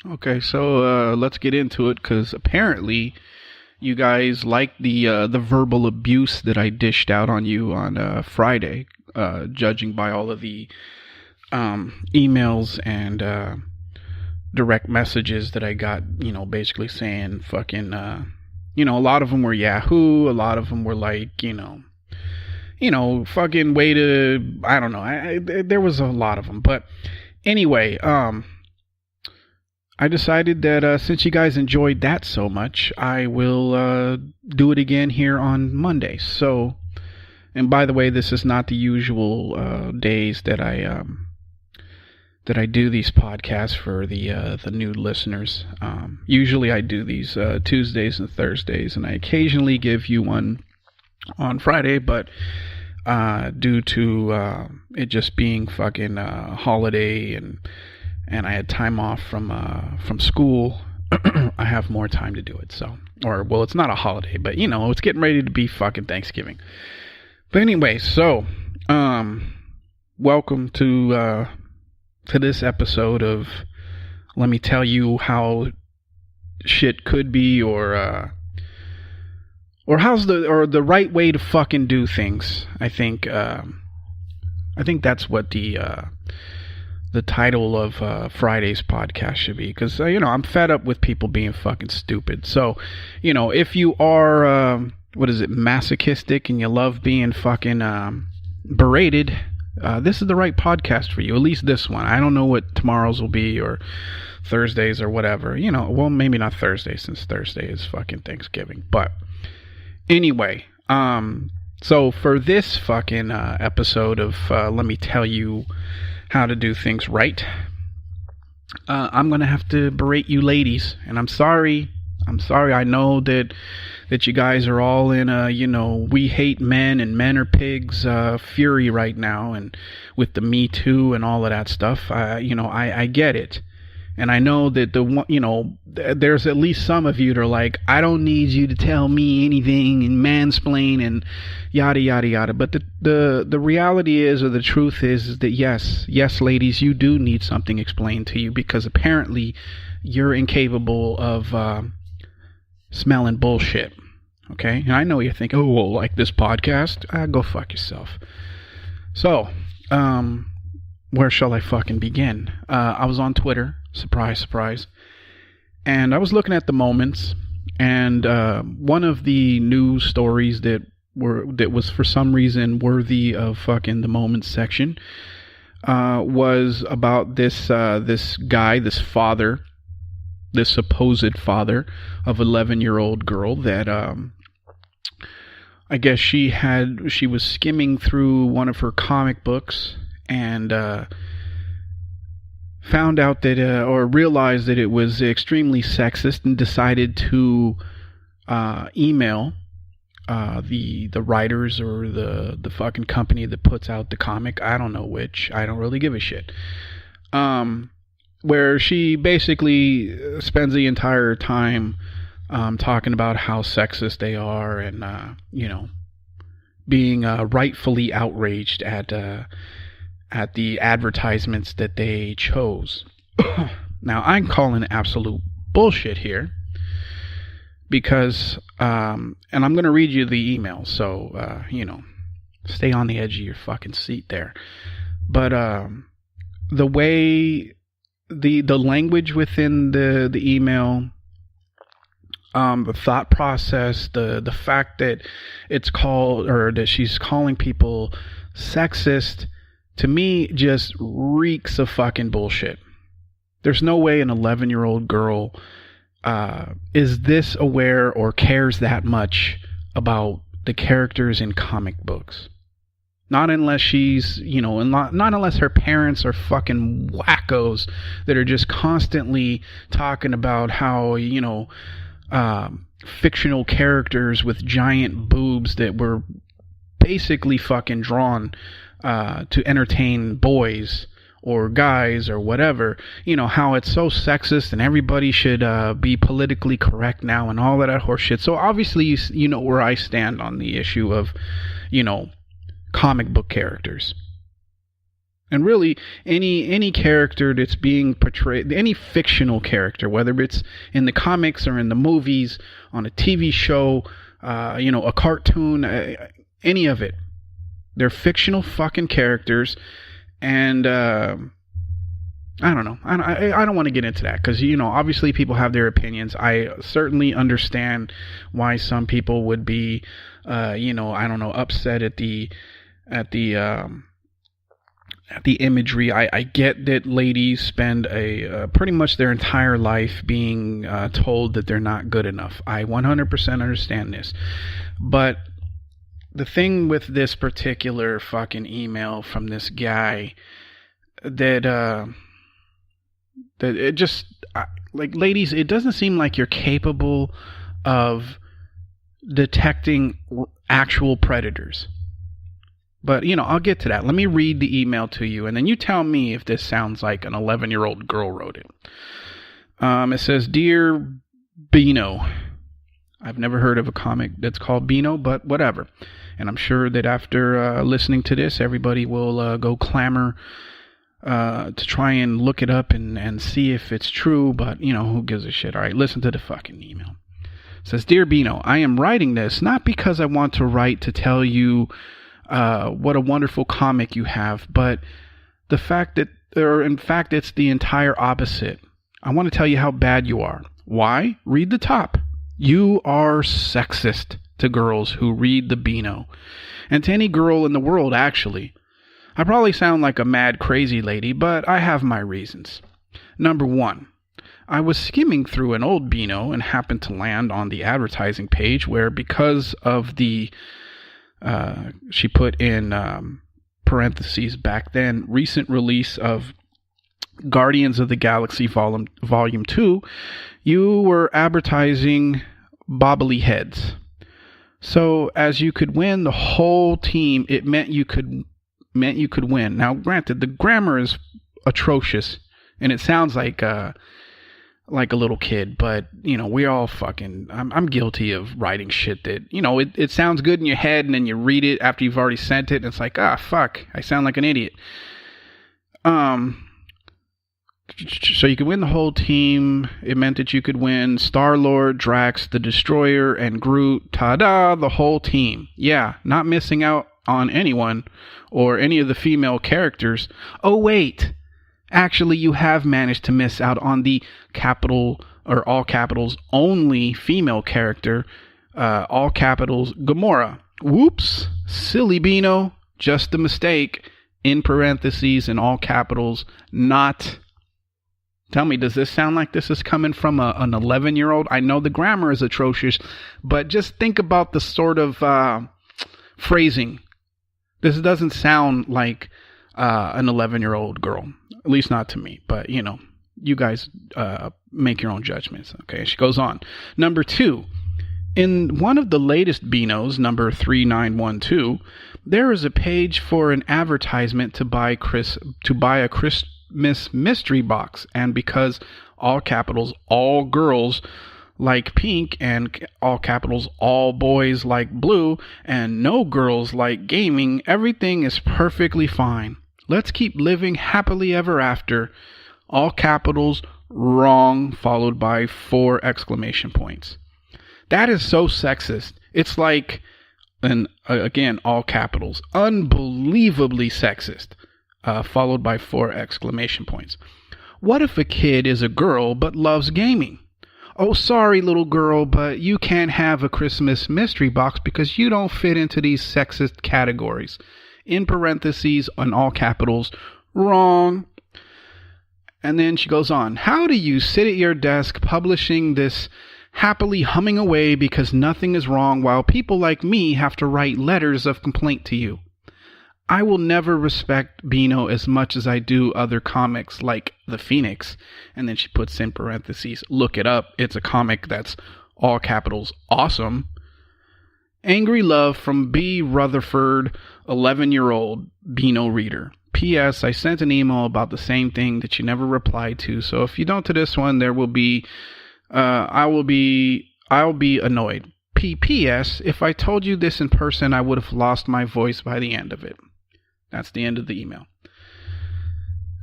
Okay, so let's get into it, because apparently you guys liked the verbal abuse that I dished out on you on Friday, judging by all of the emails and direct messages that I got, basically saying fucking, a lot of them were Yahoo, a lot of them were like, fucking way to, I don't know, there was a lot of them, but anyway, I decided that since you guys enjoyed that so much, I will do it again here on Monday. So, and by the way, this is not the usual days that I do these podcasts for the new listeners. Usually, I do these Tuesdays and Thursdays, and I occasionally give you one on Friday, but due to it just being fucking holiday and I had time off from school, I have more time to do it. So, well, it's not a holiday, but it's getting ready to be fucking Thanksgiving. But anyway, so welcome to this episode of Let Me Tell You How Shit Could Be, or how's the right way to fucking do things. I think that's what the title of Friday's podcast should be, because I'm fed up with people being fucking stupid. So if you are masochistic and you love being fucking berated, this is the right podcast for you. At least this one. I don't know what tomorrow's will be, or Thursdays, or whatever. Well, maybe not Thursday, since Thursday is fucking Thanksgiving. But anyway, so for this fucking episode of Let Me Tell You How to Do Things Right, I'm gonna have to berate you ladies, and I'm sorry. I know that you guys are all in a we hate men and men are pigs fury right now, and with the Me Too and all of that stuff. I get it, and I know that there's at least some of you that are like, I don't need you to tell me anything and mansplain and yada yada yada. But the reality is, or the truth is that yes, ladies, you do need something explained to you, because apparently you're incapable of smelling bullshit. Okay, and I know you're thinking, oh, well, like this podcast, go fuck yourself. So, where shall I fucking begin? I was on Twitter, surprise, surprise, and I was looking at the moments, and one of the news stories that was for some reason worthy of fucking the moments section was about this guy, this father, this supposed father of 11-year-old girl that I guess she was skimming through one of her comic books and found out that or realized that it was extremely sexist, and decided to email the writers, or the fucking company that puts out the comic. I don't know which. I don't really give a shit. Where she basically spends the entire time talking about how sexist they are, and being rightfully outraged at the advertisements that they chose. Now, I'm calling absolute bullshit here, because and I'm going to read you the email, so stay on the edge of your fucking seat there. But the way the language within the email, the thought process, the fact that it's called, or that she's calling people sexist, to me just reeks of fucking bullshit. There's no way an 11-year-old girl is this aware or cares that much about the characters in comic books. Not unless she's, not unless her parents are fucking wackos that are just constantly talking about how, fictional characters with giant boobs that were basically fucking drawn to entertain boys or guys or whatever, how it's so sexist and everybody should be politically correct now and all of that horseshit. So obviously, you know where I stand on the issue of, comic book characters. And really, any character that's being portrayed, any fictional character, whether it's in the comics or in the movies, on a TV show, a cartoon, any of it, they're fictional fucking characters. And I don't know. I don't want to get into that because, obviously people have their opinions. I certainly understand why some people would be, upset at the imagery. I get that ladies spend pretty much their entire life being told that they're not good enough. I 100% understand this. But the thing with this particular fucking email from this guy that it just, ladies, it doesn't seem like you're capable of detecting actual predators. But, I'll get to that. Let me read the email to you, and then you tell me if this sounds like an 11-year-old girl wrote it. It says, Dear Beano. I've never heard of a comic that's called Beano, but whatever. And I'm sure that after listening to this, everybody will go clamor to try and look it up and see if it's true, but, who gives a shit? All right, listen to the fucking email. It says, Dear Beano, I am writing this not because I want to write to tell you what a wonderful comic you have, but the fact that, or in fact, it's the entire opposite. I want to tell you how bad you are. Why? Read the top. You are sexist to girls who read the Beano, and to any girl in the world, actually. I probably sound like a mad crazy lady, but I have my reasons. Number one, I was skimming through an old Beano and happened to land on the advertising page where, because of the she put in parentheses back then, recent release of Guardians of the Galaxy Volume 2, you were advertising bobbly heads. So as you could win the whole team, it meant you could win. Now, granted, the grammar is atrocious, and it sounds like a little kid, but, we all fucking, I'm guilty of writing shit that, it sounds good in your head, and then you read it after you've already sent it, and it's like, fuck, I sound like an idiot. So you could win the whole team. It meant that you could win Star-Lord, Drax, the Destroyer, and Groot. Ta-da, the whole team. Yeah, not missing out on anyone or any of the female characters. Oh, wait. Actually, you have managed to miss out on the capital or all capitals only female character, all capitals Gamora. Whoops. Silly Beano. Just a mistake. In parentheses in all capitals, not. Tell me, does this sound like this is coming from an 11-year-old? I know the grammar is atrocious, but just think about the sort of phrasing. This doesn't sound like an 11-year-old girl, at least not to me. But, you guys make your own judgments. Okay, she goes on. Number 2, in one of the latest Beanos, number 3912, there is a page for an advertisement to buy a Christmas mystery box, and because all capitals all girls like pink and all capitals all boys like blue and no girls like gaming, everything is perfectly fine. Let's keep living happily ever after. All capitals wrong, followed by 4 exclamation points. That is so sexist. It's like, and again, all capitals, unbelievably sexist. Followed by 4 exclamation points. What if a kid is a girl but loves gaming? Oh, sorry, little girl, but you can't have a Christmas mystery box because you don't fit into these sexist categories. In parentheses, on all capitals, wrong. And then she goes on. How do you sit at your desk publishing this, happily humming away because nothing is wrong, while people like me have to write letters of complaint to you? I will never respect Beano as much as I do other comics like The Phoenix. And then she puts in parentheses, look it up. It's a comic that's all capitals awesome. Angry love from B. Rutherford, 11-year-old Beano reader. P.S. I sent an email about the same thing that you never replied to. So if you don't to this one, there will be, I'll be annoyed. P.S. If I told you this in person, I would have lost my voice by the end of it. That's the end of the email.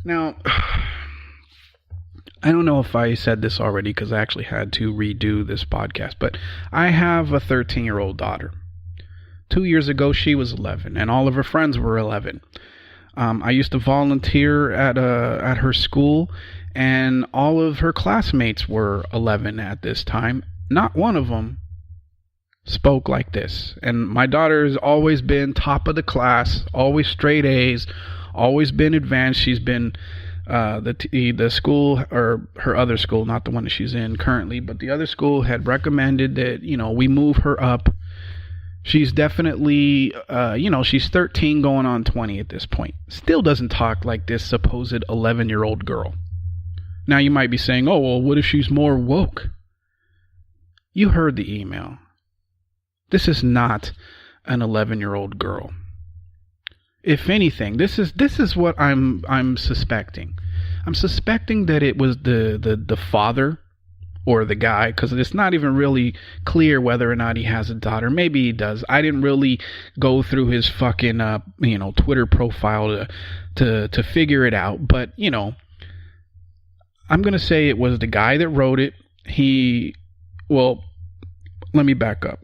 Now, I don't know if I said this already because I actually had to redo this podcast, but I have a 13-year-old daughter. 2 years ago, she was 11, and all of her friends were 11. I used to volunteer at her school, and all of her classmates were 11 at this time. Not one of them spoke like this. And my daughter's always been top of the class, always straight A's, always been advanced. She's been the school, or her other school, not the one that she's in currently, but the other school had recommended that, we move her up. She's definitely, she's 13 going on 20 at this point. Still doesn't talk like this supposed 11-year-old girl. Now you might be saying, oh, well, what if she's more woke? You heard the email. This is not an 11-year-old girl. If anything, this is what I'm suspecting. I'm suspecting that it was the father or the guy, because it's not even really clear whether or not he has a daughter. Maybe he does. I didn't really go through his fucking Twitter profile to figure it out. But I'm gonna say it was the guy that wrote it. Let me back up.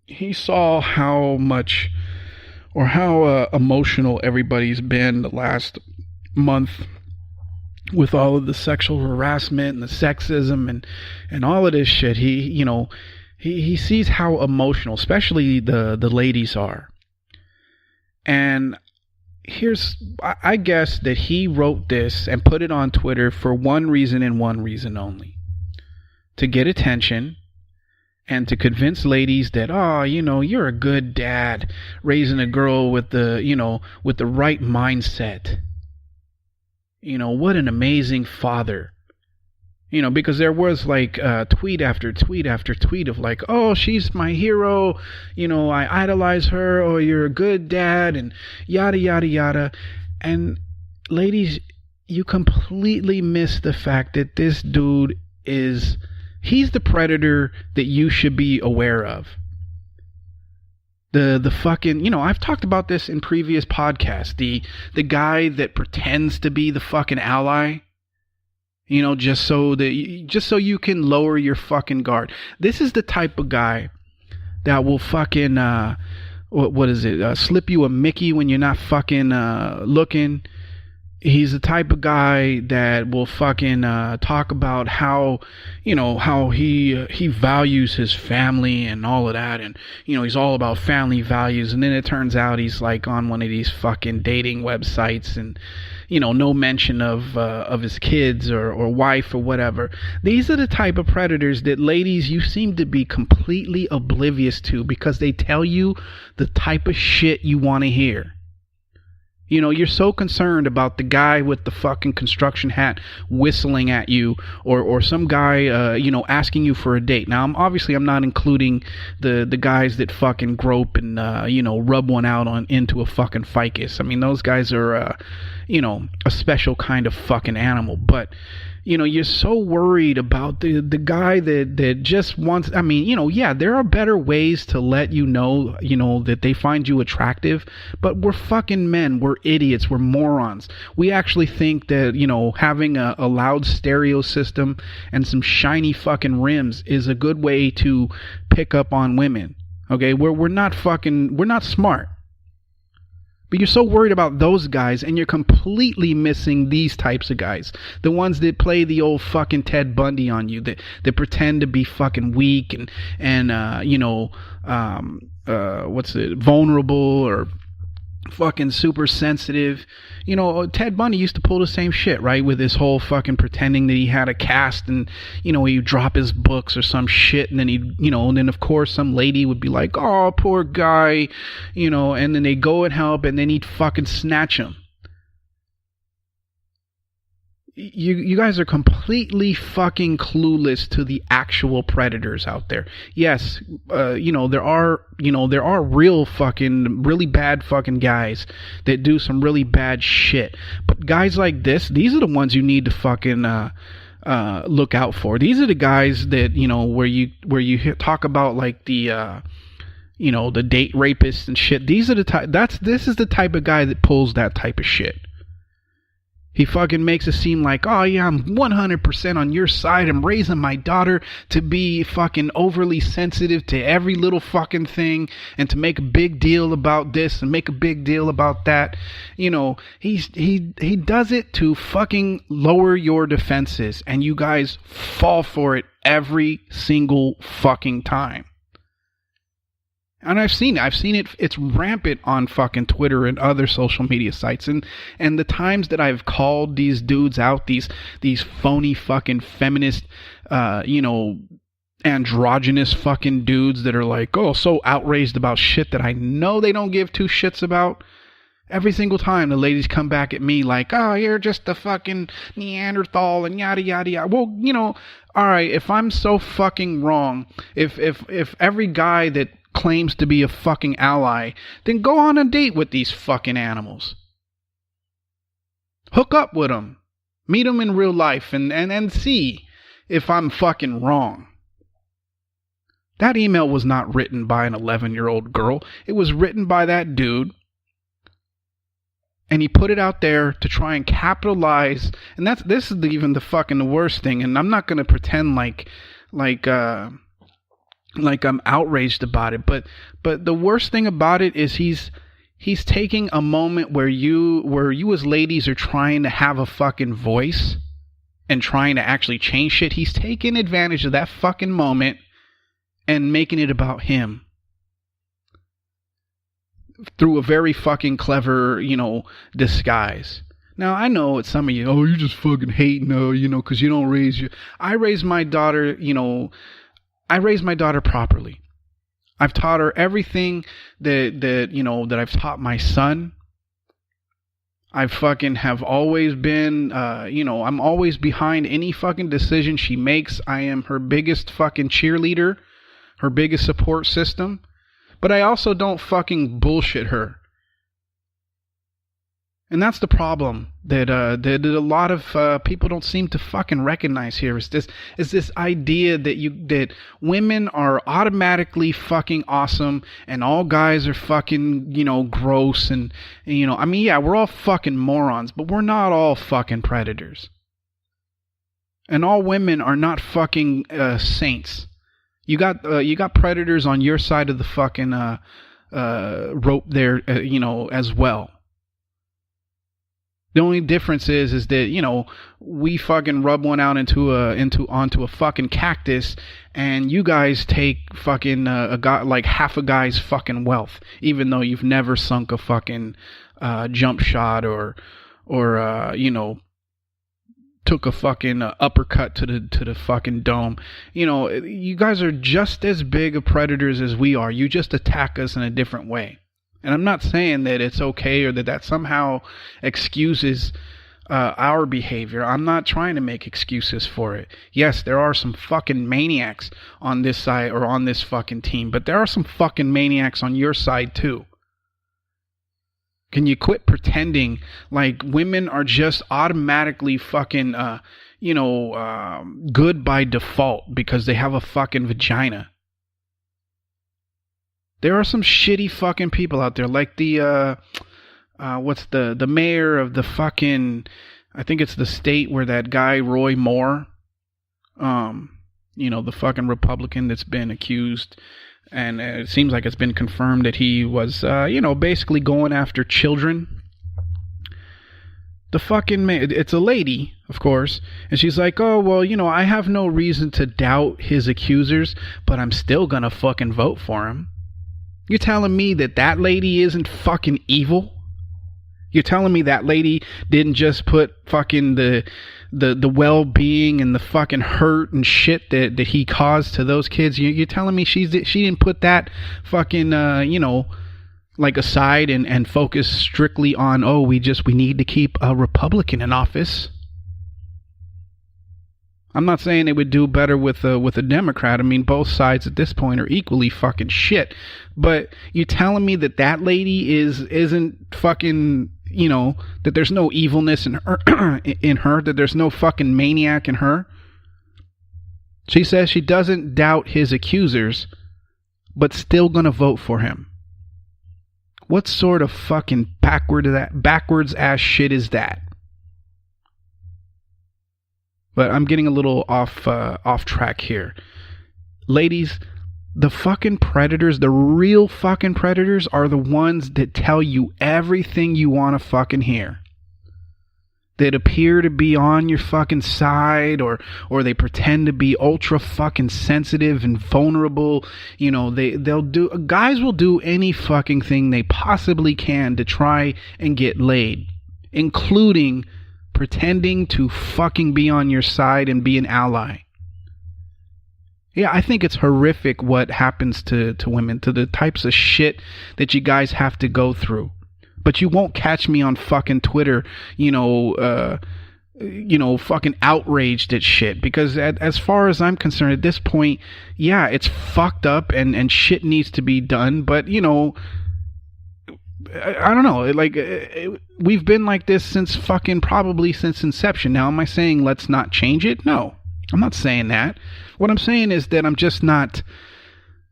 He saw how much or how emotional everybody's been the last month with all of the sexual harassment and the sexism and all of this shit. He sees how emotional, especially the ladies are. And I guess that he wrote this and put it on Twitter for one reason and one reason only: to get attention and to convince ladies that, you're a good dad raising a girl with the right mindset. What an amazing father. Because there was like tweet after tweet after tweet of like, oh, she's my hero, I idolize her, or you're a good dad, and yada yada yada. And ladies, you completely miss the fact that this dude he's the predator that you should be aware of. The fucking, I've talked about this in previous podcasts. The guy that pretends to be the fucking ally, just so you can lower your fucking guard. This is the type of guy that will fucking slip you a Mickey when you're not fucking looking. He's the type of guy that will fucking talk about how he values his family and all of that, and he's all about family values. And then it turns out he's like on one of these fucking dating websites, and no mention of his kids or wife or whatever. These are the type of predators that, ladies, you seem to be completely oblivious to, because they tell you the type of shit you want to hear. You're so concerned about the guy with the fucking construction hat whistling at you, or some guy, asking you for a date. Now, I'm not including the guys that fucking grope and, rub one out into a fucking ficus. I mean, those guys are, a special kind of fucking animal. But, you're so worried about the guy that just wants, there are better ways to let that they find you attractive, but we're fucking men, we're idiots, we're morons. We actually think that, having a loud stereo system and some shiny fucking rims is a good way to pick up on women. Okay, we're not smart. But you're so worried about those guys, and you're completely missing these types of guys. The ones that play the old fucking Ted Bundy on you, that pretend to be fucking weak and vulnerable, or fucking super sensitive. Ted Bundy used to pull the same shit, right? With his whole fucking pretending that he had a cast, and, he'd drop his books or some shit, and then and then of course some lady would be like, oh, poor guy, and then they'd go and help, and then he'd fucking snatch him. You guys are completely fucking clueless to the actual predators out there. Yes, there are real fucking really bad fucking guys that do some really bad shit. But guys like this, these are the ones you need to fucking look out for. These are the guys that where you talk about like the the date rapists and shit. These are this is the type of guy that pulls that type of shit. He fucking makes it seem like, oh yeah, I'm 100% on your side. I'm raising my daughter to be fucking overly sensitive to every little fucking thing and to make a big deal about this and make a big deal about that. You know, he does it to fucking lower your defenses, and you guys fall for it every single fucking time. And I've seen it. It's rampant on fucking Twitter and other social media sites. And the times that I've called these dudes out, these phony fucking feminist, androgynous fucking dudes that are like, oh, so outraged about shit that I know they don't give two shits about. Every single time the ladies come back at me like, oh, you're just a fucking Neanderthal and yada, yada, yada. Well, you know, all right, if I'm so fucking wrong, if every guy that claims to be a fucking ally, then go on a date with these fucking animals. Hook up with them. Meet them in real life and see if I'm fucking wrong. That email was not written by an 11-year-old girl. It was written by that dude. And he put it out there to try and capitalize. And this is even the fucking worst thing. And I'm not going to pretend like I'm outraged about it, but the worst thing about it is he's taking a moment where you as ladies are trying to have a fucking voice and trying to actually change shit. He's taking advantage of that fucking moment and making it about him through a very fucking clever, disguise. Now, I know it's some of you, oh, you're just fucking hating, because you don't raise your... I raised my daughter, I raised my daughter properly. I've taught her everything that I've taught my son. I fucking have always been, I'm always behind any fucking decision she makes. I am her biggest fucking cheerleader, her biggest support system. But I also don't fucking bullshit her. And that's the problem that a lot of people don't seem to fucking recognize here. Is this idea that women are automatically fucking awesome and all guys are fucking gross and we're all fucking morons, but we're not all fucking predators. And all women are not fucking saints. You got predators on your side of the fucking rope there, as well. The only difference is that, we fucking rub one out onto a fucking cactus, and you guys take fucking a guy, like half a guy's fucking wealth, even though you've never sunk a fucking jump shot or took a fucking uppercut to the fucking dome. You guys are just as big of predators as we are. You just attack us in a different way. And I'm not saying that it's okay or that somehow excuses our behavior. I'm not trying to make excuses for it. Yes, there are some fucking maniacs on this side or on this fucking team, but there are some fucking maniacs on your side too. Can you quit pretending like women are just automatically fucking, good by default because they have a fucking vagina? There are some shitty fucking people out there, like the what's the mayor of the fucking, I think it's the state where that guy Roy Moore, the fucking Republican that's been accused, and it seems like it's been confirmed that he was basically going after children. The fucking it's a lady, of course, and she's like, oh well, I have no reason to doubt his accusers, but I'm still gonna fucking vote for him. You're telling me that lady isn't fucking evil? You're telling me that lady didn't just put fucking the well-being and the fucking hurt and shit that he caused to those kids? You're telling me she didn't put that fucking aside and focus strictly on, we need to keep a Republican in office? I'm not saying it would do better with a Democrat. I mean, both sides at this point are equally fucking shit. But you telling me that lady isn't fucking, that there's no evilness in her, that there's no fucking maniac in her? She says she doesn't doubt his accusers, but still gonna vote for him. What sort of fucking backwards ass shit is that? But I'm getting a little off track here. Ladies, the fucking predators, the real fucking predators, are the ones that tell you everything you want to fucking hear. That appear to be on your fucking side, or they pretend to be ultra fucking sensitive and vulnerable. You know, guys will do any fucking thing they possibly can to try and get laid, including pretending to fucking be on your side and be an ally. Yeah, I think it's horrific what happens to women, to the types of shit that you guys have to go through. But you won't catch me on fucking Twitter, fucking outraged at shit. Because as far as I'm concerned, at this point, yeah, it's fucked up and shit needs to be done. But, I don't know. We've been like this since probably since inception. Now, am I saying let's not change it? No, I'm not saying that. What I'm saying is that I'm just not,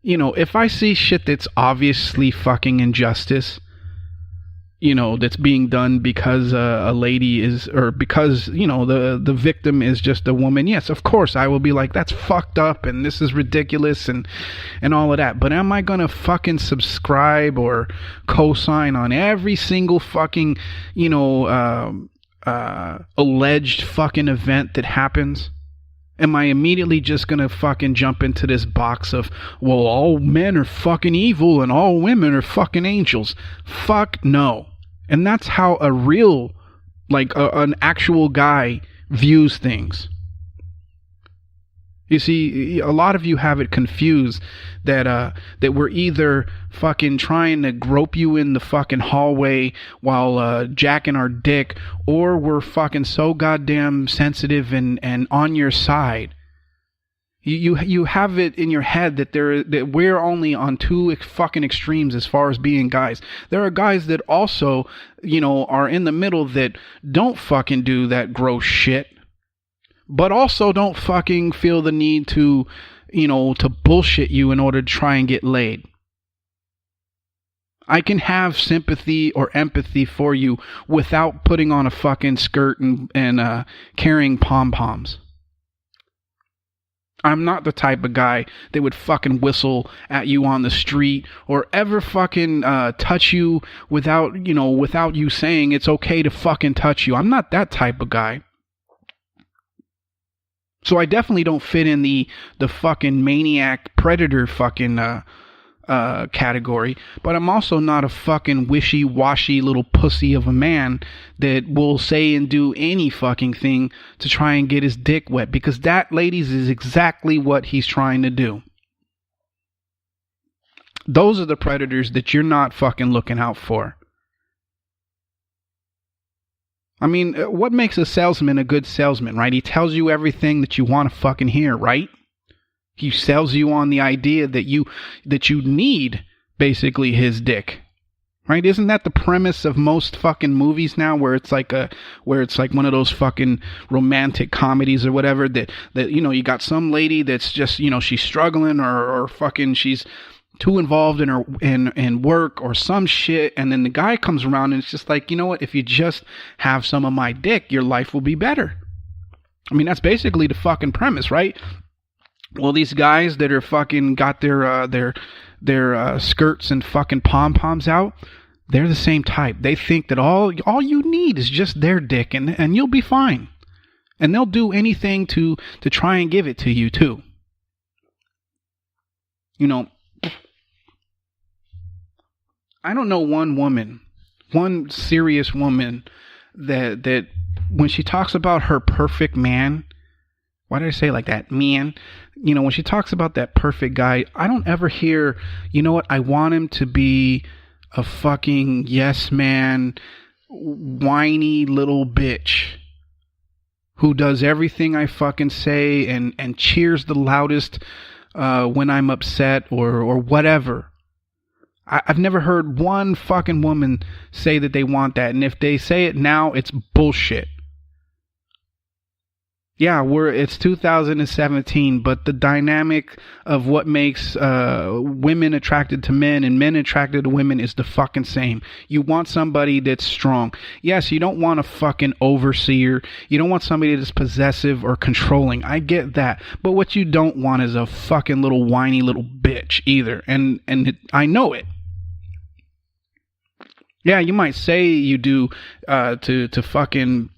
if I see shit that's obviously fucking injustice, that's being done because a lady is, or because, the victim is just a woman. Yes, of course, I will be like, that's fucked up and this is ridiculous and all of that. But am I going to fucking subscribe or co-sign on every single fucking, alleged fucking event that happens? Am I immediately just going to fucking jump into this box of, well, all men are fucking evil and all women are fucking angels? Fuck no. And that's how a real, an actual guy views things. You see, a lot of you have it confused that we're either fucking trying to grope you in the fucking hallway while jacking our dick, or we're fucking so goddamn sensitive and on your side. You have it in your head that we're only on two fucking extremes as far as being guys. There are guys that also, are in the middle that don't fucking do that gross shit, but also don't fucking feel the need to, to bullshit you in order to try and get laid. I can have sympathy or empathy for you without putting on a fucking skirt and carrying pom-poms. I'm not the type of guy that would fucking whistle at you on the street or ever fucking touch you without you saying it's okay to fucking touch you. I'm not that type of guy. So I definitely don't fit in the fucking maniac predator fucking category, but I'm also not a fucking wishy-washy little pussy of a man that will say and do any fucking thing to try and get his dick wet, because that, ladies, is exactly what he's trying to do. Those are the predators that you're not fucking looking out for. I mean, what makes a salesman a good salesman, right? He tells you everything that you want to fucking hear, right? He sells you on the idea that you need basically his dick, right? Isn't that the premise of most fucking movies now, where it's like one of those fucking romantic comedies or whatever, that you got some lady that's just, she's struggling or fucking she's too involved in her in work or some shit, and then the guy comes around and it's just like, you know what, if you just have some of my dick, your life will be better. I mean, that's basically the fucking premise, right? Well, these guys that are fucking got their skirts and fucking pom-poms out, they're the same type. They think that all you need is just their dick and you'll be fine. And they'll do anything to try and give it to you too. I don't know one serious woman that when she talks about her perfect man, why did I say it like that? Man. When she talks about that perfect guy, I don't ever hear, I want him to be a fucking yes man, whiny little bitch who does everything I fucking say and cheers the loudest when I'm upset or whatever. I've never heard one fucking woman say that they want that. And if they say it now, it's bullshit. Yeah, it's 2017, but the dynamic of what makes women attracted to men and men attracted to women is the fucking same. You want somebody that's strong. Yes, you don't want a fucking overseer. You don't want somebody that's possessive or controlling. I get that. But what you don't want is a fucking little whiny little bitch either. And I know it. Yeah, you might say you do to fucking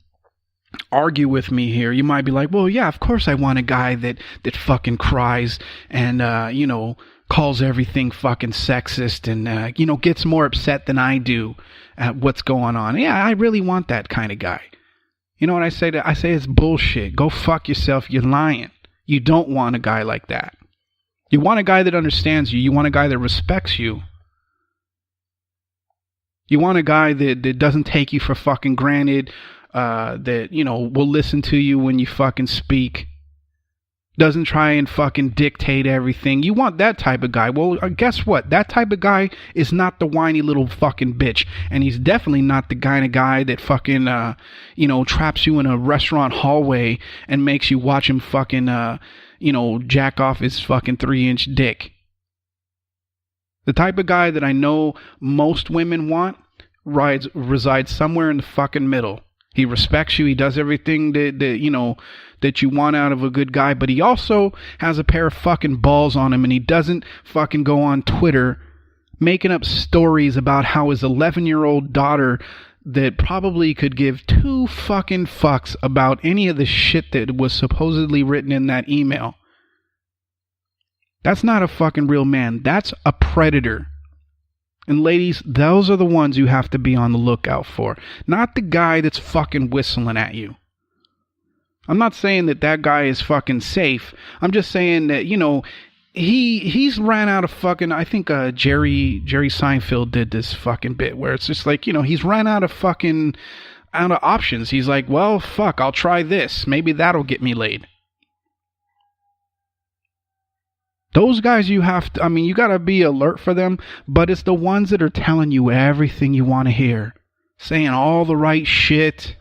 argue with me here. You might be like, well, yeah, of course I want a guy that fucking cries and calls everything fucking sexist and gets more upset than I do at what's going on. Yeah, I really want that kind of guy. You know what I say? I say it's bullshit. Go fuck yourself. You're lying. You don't want a guy like that. You want a guy that understands you. You want a guy that respects you. You want a guy that doesn't take you for fucking granted. That, will listen to you when you fucking speak. Doesn't try and fucking dictate everything. You want that type of guy. Well, guess what? That type of guy is not the whiny little fucking bitch. And he's definitely not the kind of guy that fucking, traps you in a restaurant hallway and makes you watch him fucking, jack off his fucking 3-inch dick. The type of guy that I know most women want resides somewhere in the fucking middle. He respects you. He does everything that you want out of a good guy. But he also has a pair of fucking balls on him. And he doesn't fucking go on Twitter making up stories about how his 11-year-old daughter that probably could give 2 fucking fucks about any of the shit that was supposedly written in that email. That's not a fucking real man. That's a predator. And ladies, those are the ones you have to be on the lookout for. Not the guy that's fucking whistling at you. I'm not saying that guy is fucking safe. I'm just saying that, he's ran out of fucking, I think Jerry Seinfeld did this fucking bit where it's just like, he's ran out of options. He's like, well, fuck, I'll try this. Maybe that'll get me laid. Those guys you gotta be alert for them, but it's the ones that are telling you everything you want to hear. Saying all the right shit.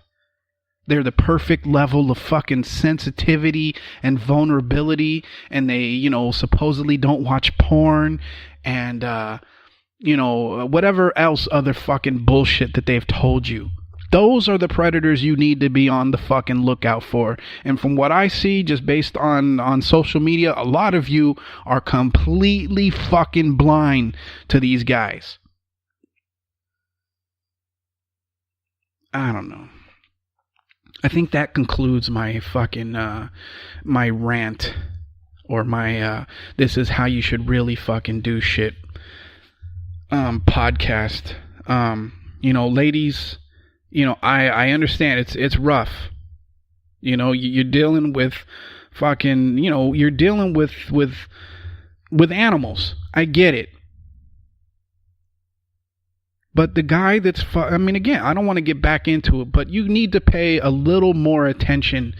They're the perfect level of fucking sensitivity and vulnerability, and they, supposedly don't watch porn and, whatever else other fucking bullshit that they've told you. Those are the predators you need to be on the fucking lookout for. And from what I see, just based on social media, a lot of you are completely fucking blind to these guys. I don't know. I think that concludes my fucking, my rant. Or my, this is how you should really fucking do shit, podcast. Ladies, I understand it's rough. You're dealing with fucking, you're dealing with animals. I get it. But the guy that's, again, I don't want to get back into it, but you need to pay a little more attention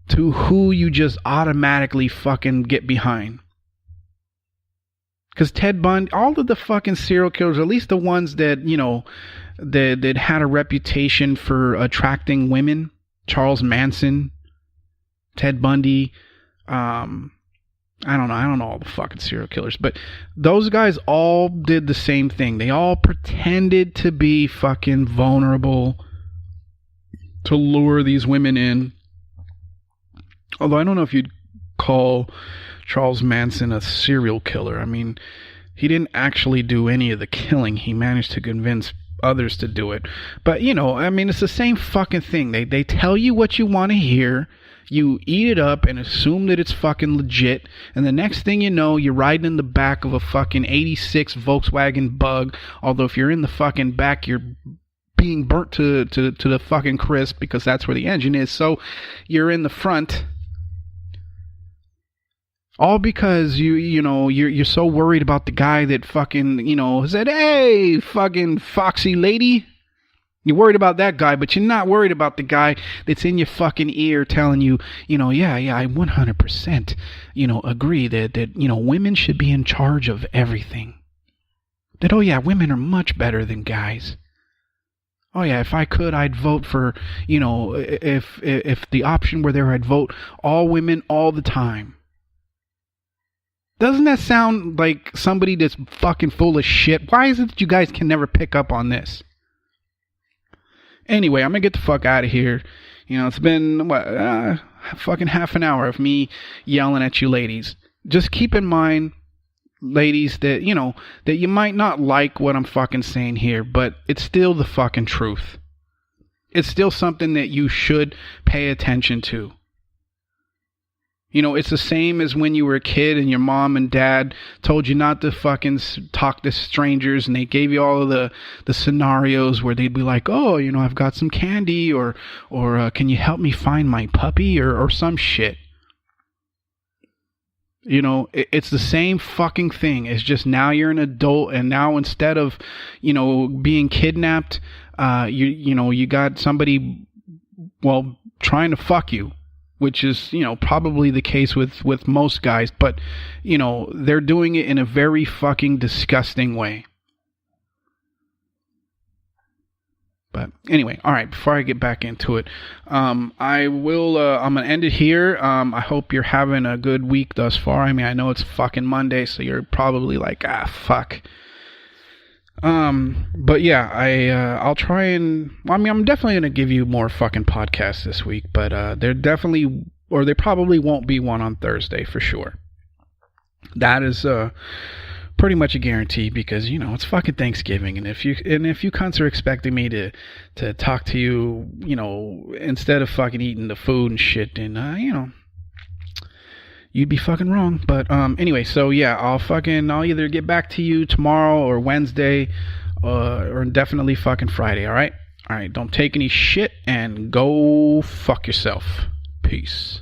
to who you just automatically fucking get behind. Because Ted Bundy, all of the fucking serial killers, at least the ones that, that had a reputation for attracting women, Charles Manson, Ted Bundy, I don't know all the fucking serial killers, but those guys all did the same thing. They all pretended to be fucking vulnerable to lure these women in. Although I don't know if you'd call Charles Manson a serial killer. He didn't actually do any of the killing. He managed to convince others to do it. But, it's the same fucking thing. They tell you what you want to hear. You eat it up and assume that it's fucking legit. And the next thing you know, you're riding in the back of a fucking 86 Volkswagen Bug. Although if you're in the fucking back, you're being burnt to the fucking crisp because that's where the engine is. So you're in the front. All because you're so worried about the guy that fucking, said, hey, fucking foxy lady. You're worried about that guy, but you're not worried about the guy that's in your fucking ear telling you, yeah, I 100%, agree that women should be in charge of everything. That, oh yeah, women are much better than guys. Oh yeah, if I could, I'd vote for, if the option were there, I'd vote all women all the time. Doesn't that sound like somebody that's fucking full of shit? Why is it that you guys can never pick up on this? Anyway, I'm gonna get the fuck out of here. It's been fucking half an hour of me yelling at you ladies. Just keep in mind, ladies, that that you might not like what I'm fucking saying here, but it's still the fucking truth. It's still something that you should pay attention to. It's the same as when you were a kid and your mom and dad told you not to fucking talk to strangers, and they gave you all of the scenarios where they'd be like, oh, I've got some candy, or can you help me find my puppy, or some shit. It's the same fucking thing. It's just now you're an adult, and now instead of, being kidnapped, you got somebody, trying to fuck you, which is, probably the case with most guys, but, they're doing it in a very fucking disgusting way. But anyway, all right, before I get back into it, I'm going to end it here. I hope you're having a good week thus far. I mean, I know it's fucking Monday, so you're probably like, fuck. But yeah, I'll try and, I'm definitely going to give you more fucking podcasts this week, but, there probably won't be one on Thursday for sure. That is, pretty much a guarantee, because it's fucking Thanksgiving, and if you cunts are expecting me to talk to you, instead of fucking eating the food and shit, then you'd be fucking wrong. But anyway, so yeah, I'll either get back to you tomorrow or Wednesday, or definitely fucking Friday. All right, don't take any shit and go fuck yourself. Peace.